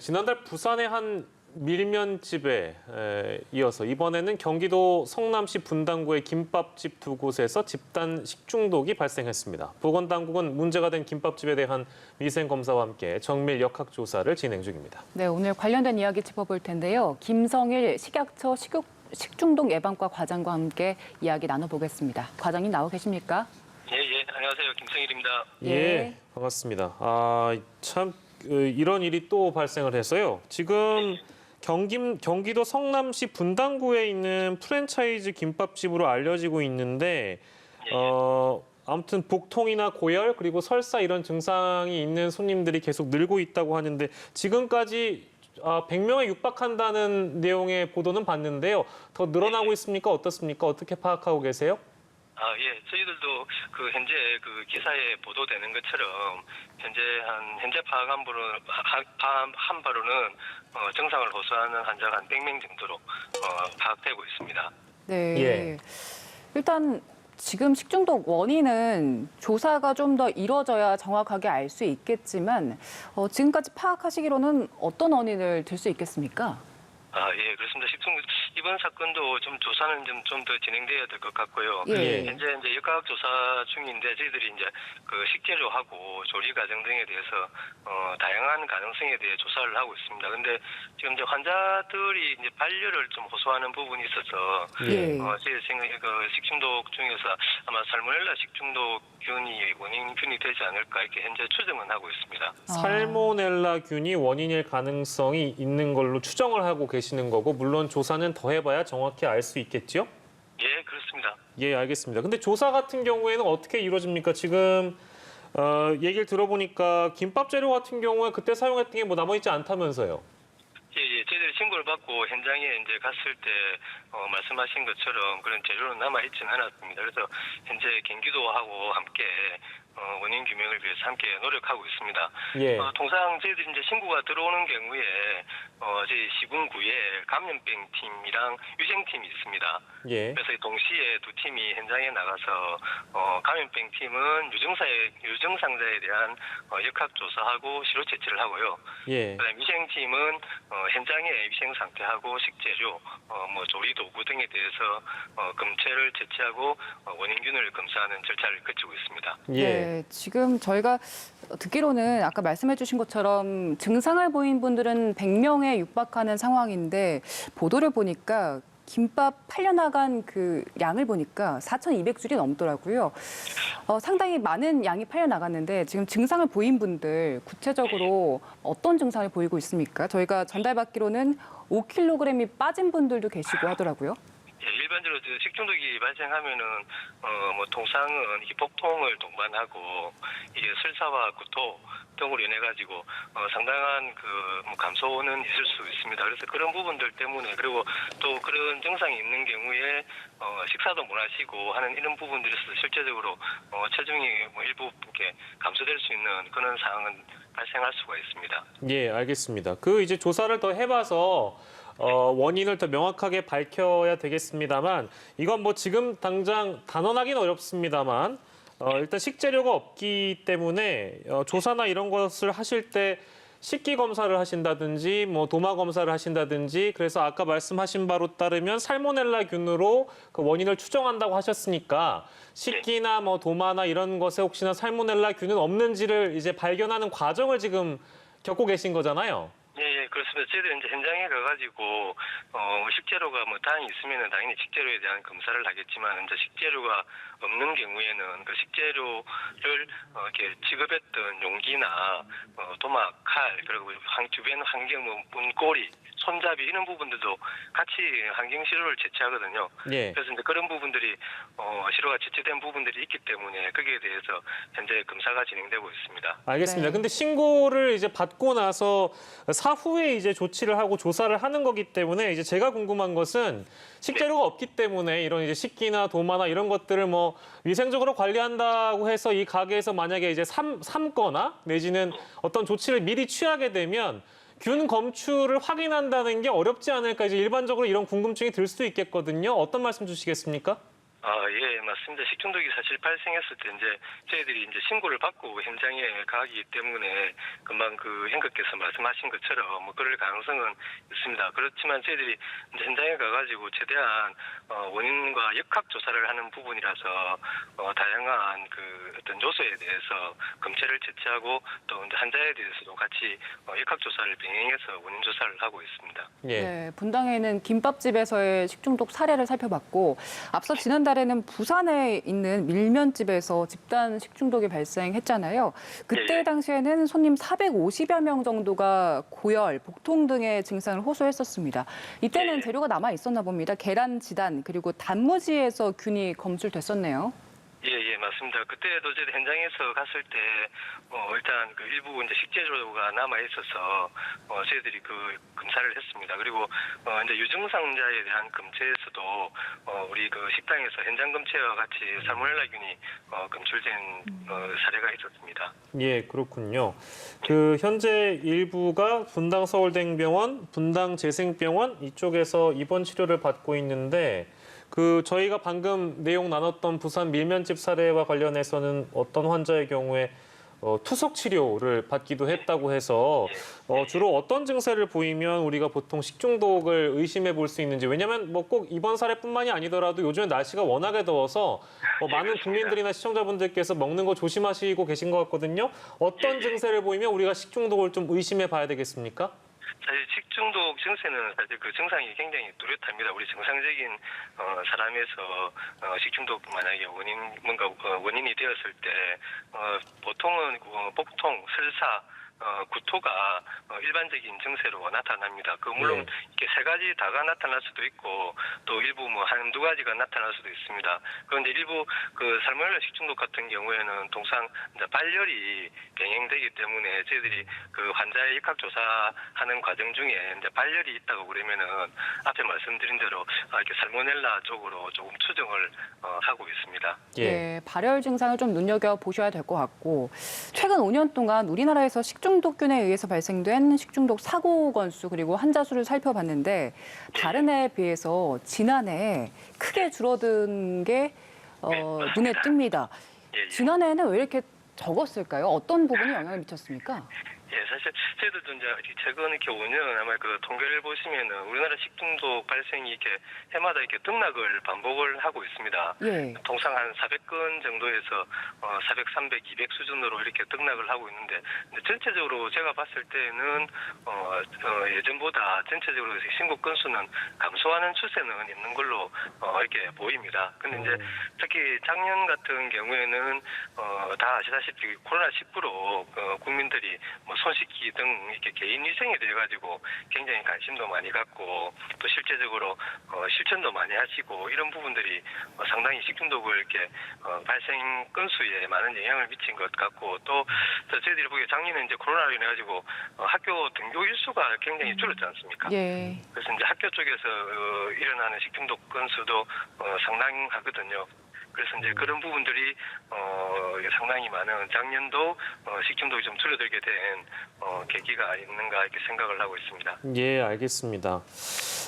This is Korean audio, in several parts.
지난달 부산의 한 밀면집에 이어서 이번에는 경기도 성남시 분당구의 김밥집 두 곳에서 집단 식중독이 발생했습니다. 보건당국은 문제가 된 김밥집에 대한 위생검사와 함께 정밀 역학조사를 진행 중입니다. 네, 오늘 관련된 이야기 짚어볼 텐데요. 김성일 식약처 식중독 예방과 과장과 함께 이야기 나눠보겠습니다. 과장님 나와 계십니까? 예, 안녕하세요. 김성일입니다. 예, 반갑습니다. 참 이런 일이 또 발생을 해서요. 지금 경기도 성남시 분당구에 있는 프랜차이즈 김밥집으로 알려지고 있는데 아무튼 복통이나 고열 그리고 설사 이런 증상이 있는 손님들이 계속 늘고 있다고 하는데 지금까지 100명에 육박한다는 내용의 보도는 봤는데요. 더 늘어나고 있습니까? 어떻습니까? 어떻게 파악하고 계세요? 예, 저희들도 현재 기사에 보도되는 것처럼 현재 파악한 바로는 증상을 호소하는 환자가 한 100명 정도로 파악되고 있습니다. 네. 예. 일단 지금 식중독 원인은 조사가 좀 더 이뤄져야 정확하게 알 수 있겠지만 지금까지 파악하시기로는 어떤 원인을 들 수 있겠습니까? 예, 그렇습니다. 이번 사건도 좀 조사는 좀 더 진행돼야 될 것 같고요. 예. 현재 이제 역학 조사 중인데 저희들이 이제 식재료하고 조리 과정 등에 대해서 다양한 가능성에 대해 조사를 하고 있습니다. 근데 지금 이제 환자들이 이제 반려를 좀 호소하는 부분이 있어서 예. 제 생각에 식중독 중에서 아마 살모넬라 식중독균이 원인균이 되지 않을까 이렇게 현재 추정은 하고 있습니다. 살모넬라균이 원인일 가능성이 있는 걸로 추정을 하고 계시는 거고 물론 조사는 더 해봐야 정확히 알 수 있겠죠? 예, 그렇습니다. 예, 알겠습니다. 근데 조사 같은 경우에는 어떻게 이루어집니까? 지금 얘기를 들어보니까 김밥 재료 같은 경우에 그때 사용했던 게 뭐 남아있지 않다면서요? 예, 저희들이 신고를 받고 현장에 이제 갔을 때 말씀하신 것처럼 그런 재료는 남아있지는 않았습니다. 그래서 현재 경기도하고 함께 원인 규명을 위해서 함께 노력하고 있습니다. 예. 통상 저희들이 이제 신고가 들어오는 경우에 저희 시군구에 감염병 팀이랑 위생팀이 있습니다. 예. 그래서 동시에 두 팀이 현장에 나가서 감염병 팀은 유증상자에 대한 역학 조사하고 시료 채취를 하고요. 예. 그다음 위생팀은 현장의 위생 상태하고 식재료, 조리 도구 등에 대해서 검체를 채취하고 원인균을 검사하는 절차를 거치고 있습니다. 예. 네, 지금 저희가 듣기로는 아까 말씀해 주신 것처럼 증상을 보인 분들은 100명에 육박하는 상황인데 보도를 보니까 김밥 팔려나간 그 양을 보니까 4,200줄이 넘더라고요. 상당히 많은 양이 팔려나갔는데 지금 증상을 보인 분들 구체적으로 어떤 증상을 보이고 있습니까? 저희가 전달받기로는 5kg이 빠진 분들도 계시고 하더라고요. 예, 일반적으로 식중독이 발생하면은 통상은 이 복통을 동반하고 이게 설사와 구토 등으로 인해 가지고 상당한 감소는 있을 수 있습니다. 그래서 그런 부분들 때문에 그리고 또 그런 증상이 있는 경우에 식사도 못 하시고 하는 이런 부분들에서 실제적으로 체중이 일부 이렇게 감소될 수 있는 그런 상황은 발생할 수가 있습니다. 예, 알겠습니다. 이제 조사를 더 해봐서 원인을 더 명확하게 밝혀야 되겠습니다만 이건 뭐 지금 당장 단언하기는 어렵습니다만 일단 식재료가 없기 때문에 조사나 이런 것을 하실 때 식기 검사를 하신다든지 도마 검사를 하신다든지 그래서 아까 말씀하신 바로 따르면 살모넬라균으로 그 원인을 추정한다고 하셨으니까 식기나 도마나 이런 것에 혹시나 살모넬라균은 없는지를 이제 발견하는 과정을 지금 겪고 계신 거잖아요. 예, 그렇습니다. 저희들은 이제 현장에 가가지고, 식재료가 다행히 있으면은 당연히 식재료에 대한 검사를 하겠지만, 이제 식재료가 없는 경우에는 그 식재료를, 이렇게 지급했던 용기나, 도마, 칼, 그리고 주변 환경, 문고리, 손잡이 이런 부분들도 같이 환경 시료를 채취하거든요. 예. 그래서 이제 그런 부분들이, 시료가 채취된 부분들이 있기 때문에 거기에 대해서 현재 검사가 진행되고 있습니다. 알겠습니다. 네. 근데 신고를 이제 받고 나서 사후에 이제 조치를 하고 조사를 하는 거기 때문에 이제 제가 궁금한 것은 식재료가 없기 때문에 이런 이제 식기나 도마나 이런 것들을 위생적으로 관리한다고 해서 이 가게에서 만약에 이제 삶거나 내지는 어떤 조치를 미리 취하게 되면 균 검출을 확인한다는 게 어렵지 않을까 이제 일반적으로 이런 궁금증이 들 수도 있겠거든요. 어떤 말씀 주시겠습니까? 예, 맞습니다. 식중독이 사실 발생했을 때 이제 저희들이 이제 신고를 받고 현장에 가기 때문에 금방 그 행급께서 말씀하신 것처럼 뭐 그럴 가능성은 있습니다. 그렇지만 저희들이 이제 현장에 가가지고 최대한 원인과 역학 조사를 하는 부분이라서 다양한 그 어떤 요소에 대해서 검체를 채취하고 또 이제 환자에 대해서도 같이 역학 조사를 병행해서 원인 조사를 하고 있습니다. 예. 네, 분당에는 김밥집에서의 식중독 사례를 살펴봤고 앞서 지난달에는 부산에 있는 밀면집에서 집단 식중독이 발생했잖아요. 그때 예. 당시에는 손님 450여 명 정도가 고열, 복통 등의 증상을 호소했었습니다. 이때는 예. 재료가 남아 있었나 봅니다. 계란 지단 그리고 단무지에서 균이 검출됐었네요. 예, 맞습니다. 그때도 이제 현장에서 갔을 때, 일단 그 일부 이제 식재료가 남아 있어서, 저희들이 그 검사를 했습니다. 그리고, 이제 유증상자에 대한 검체에서도, 우리 그 식당에서 현장 검체와 같이 살모넬라균이, 검출된, 사례가 있었습니다. 예, 그렇군요. 그 현재 일부가 분당 서울대행병원, 분당 재생병원 이쪽에서 입원 치료를 받고 있는데 그 저희가 방금 내용 나눴던 부산 밀면집 사례와 관련해서는 어떤 환자의 경우에 투석 치료를 받기도 했다고 해서 주로 어떤 증세를 보이면 우리가 보통 식중독을 의심해 볼 수 있는지, 왜냐하면 뭐 꼭 이번 사례뿐만이 아니더라도 요즘에 날씨가 워낙에 더워서 많은 국민들이나 시청자분들께서 먹는 거 조심하시고 계신 것 같거든요. 어떤 증세를 보이면 우리가 식중독을 좀 의심해 봐야 되겠습니까? 사실 식중독 증세는 사실 그 증상이 굉장히 뚜렷합니다. 우리 정상적인 사람에서 식중독 만약에 원인이 되었을 때 보통은 복통, 설사, 구토가 일반적인 증세로 나타납니다. 그 물론 네. 이렇게 세 가지 다가 나타날 수도 있고 또 일부 뭐 한두 가지가 나타날 수도 있습니다. 그런데 일부 그 살모넬라 식중독 같은 경우에는 통상 이제 발열이 병행되기 때문에 저희들이 그 환자의 역학 조사하는 과정 중에 이제 발열이 있다고 그러면은 앞에 말씀드린 대로 이렇게 살모넬라 쪽으로 조금 추정을 하고 있습니다. 예. 네, 발열 증상을 좀 눈여겨 보셔야 될 것 같고 최근 5년 동안 우리나라에서 식중독균에 의해서 발생된 식중독 사고 건수 그리고 환자 수를 살펴봤는데 다른 해에 비해서 지난해 크게 줄어든 게 눈에 띕니다. 예. 지난해에는 왜 이렇게 적었을까요? 어떤 부분이 영향을 미쳤습니까? 예, 사실 저희들도 이제 최근 이렇게 5년 아마 그 통계를 보시면은 우리나라 식중독 발생이 이렇게 해마다 이렇게 등락을 반복을 하고 있습니다. 예. 통상 한 400건 정도에서 400, 300, 200 수준으로 이렇게 등락을 하고 있는데 전체적으로 제가 봤을 때는 예전보다 전체적으로 신고 건수는 감소하는 추세는 있는 걸로 이렇게 보입니다. 근데 이제 특히 작년 같은 경우에는 다 아시다시피 코로나19로 국민들이 뭐 손 씻기 등 이렇게 개인 위생에 대해 가지고 굉장히 관심도 많이 갖고 또 실제적으로 실천도 많이 하시고 이런 부분들이 상당히 식중독을 이렇게 발생 건수에 많은 영향을 미친 것 같고 또 저희들이 보기에 작년에 이제 코로나로 인해 가지고 학교 등교 일수가 굉장히 줄었지 않습니까? 예. 그래서 이제 학교 쪽에서 일어나는 식중독 건수도 상당하거든요. 그래서 이제 그런 부분들이 상당히 많은 작년도 식중독이 좀 줄어들게 된 계기가 있는가 이렇게 생각을 하고 있습니다. 예, 알겠습니다.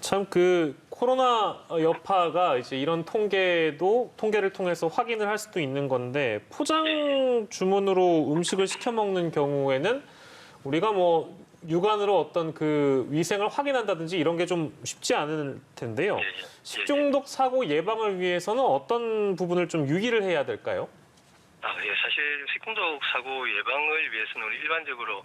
참 그 코로나 여파가 이제 이런 통계를 통해서 확인을 할 수도 있는 건데 포장 주문으로 음식을 시켜 먹는 경우에는 우리가 뭐 육안으로 어떤 그 위생을 확인한다든지 이런 게 좀 쉽지 않을 텐데요. 식중독 사고 예방을 위해서는 어떤 부분을 좀 유의를 해야 될까요? 예, 사실 식중독 사고 예방을 위해서는 우리 일반적으로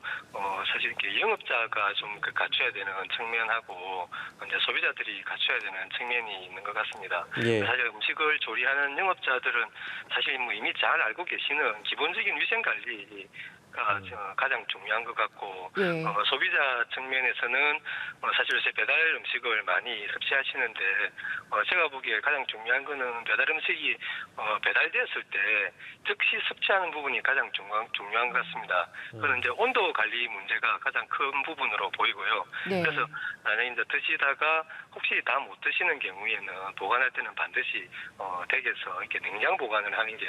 사실 이렇게 영업자가 좀 갖춰야 되는 측면하고 이제 소비자들이 갖춰야 되는 측면이 있는 것 같습니다. 예. 사실 음식을 조리하는 영업자들은 사실 뭐 이미 잘 알고 계시는 기본적인 위생 관리 가 가장 중요한 것 같고 예. 소비자 측면에서는 사실 요새 배달 음식을 많이 섭취하시는데 제가 보기에 가장 중요한 거는 배달 음식이 배달되었을 때 즉시 섭취하는 부분이 가장 중요한 것 같습니다. 그는 이제 온도 관리 문제가 가장 큰 부분으로 보이고요. 네. 그래서 만약에 이제 드시다가 혹시 다 못 드시는 경우에는 보관할 때는 반드시 댁에서 이렇게 냉장 보관을 하는 게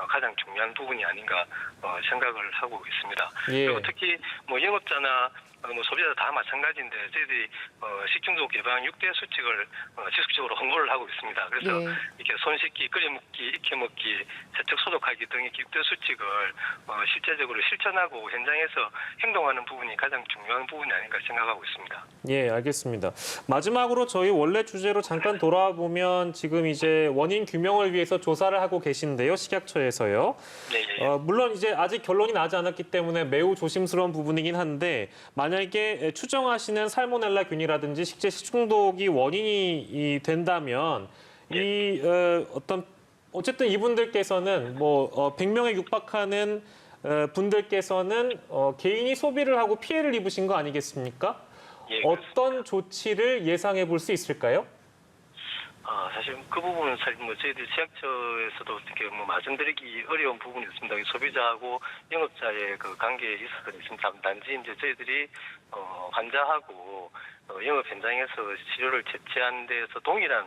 가장 중요한 부분이 아닌가 생각을 하고 있습니다. 예. 그리고 특히 뭐 영업자나 뭐 소비자 다 마찬가지인데 저희들이 식중독 예방 6대 수칙을 지속적으로 홍보를 하고 있습니다. 그래서 예. 이렇게 손 씻기, 끓여 먹기, 익혀 먹기, 세척 소독하기 등의 6대 수칙을 실제적으로 실천하고 현장에서 행동하는 부분이 가장 중요한 부분이 아닌가 생각하고 있습니다. 예, 알겠습니다. 마지막으로 저희 원래 주제로 잠깐 돌아와 보면 지금 이제 원인 규명을 위해서 조사를 하고 계신데요, 식약처에서요. 네, 예. 물론 이제 아직 결론이 나지 않았기 때문에 매우 조심스러운 부분이긴 한데 만약에 추정하시는 살모넬라균이라든지 식재 식중독이 원인이 된다면 이 어쨌든 이분들께서는 뭐 100명에 육박하는 분들께서는 개인이 소비를 하고 피해를 입으신 거 아니겠습니까? 예, 어떤 조치를 예상해 볼 수 있을까요? 사실 그 부분은 사실 뭐 저희들 지약처에서도 어떻게 뭐 말씀드리기 어려운 부분이 있습니다. 소비자하고 영업자의 그 관계에 있어서는 진짜 단지 이제 저희들이 환자하고 영업 현장에서 치료를 채취하는 데서 동일한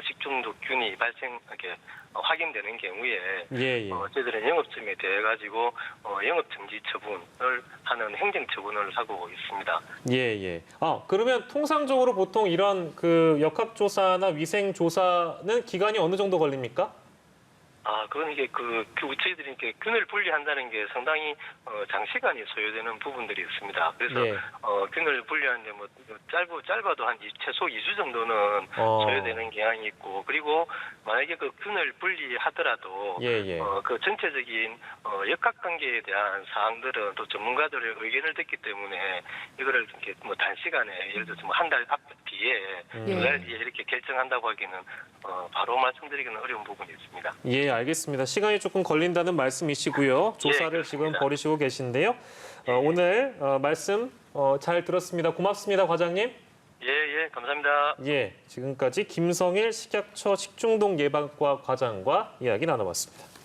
식중독균이 발생하게 확인되는 경우에 예. 저희들은 영업점에 대해 가지고 영업 정지 처분을 하는 행정 처분을 하고 있습니다. 예. 그러면 통상적으로 보통 이런 그 역학조사나 위생조사는 기간이 어느 정도 걸립니까? 그건 이게 저희들이 이렇게 균을 분리한다는 게 상당히 장시간이 소요되는 부분들이 있습니다. 그래서 예. 균을 분리하는데 뭐 짧아도 한 최소 2주 정도는 소요되는 경향이 있고, 그리고 만약에 그 균을 분리하더라도 예. 그 전체적인 역학관계에 대한 사항들은 또 전문가들의 의견을 듣기 때문에 이거를 이렇게 뭐 단시간에 예를 들어서 뭐 한 달 뒤에 두 달 뒤에 이렇게 결정한다고 하기는 바로 말씀드리기는 어려운 부분이 있습니다. 예, 알겠습니다. 시간이 조금 걸린다는 말씀이시고요. 조사를 지금 벌이시고 계신데요. 오늘 말씀 잘 들었습니다. 고맙습니다, 과장님. 예, 감사합니다. 예, 지금까지 김성일 식약처 식중독 예방과 과장과 이야기 나눠봤습니다.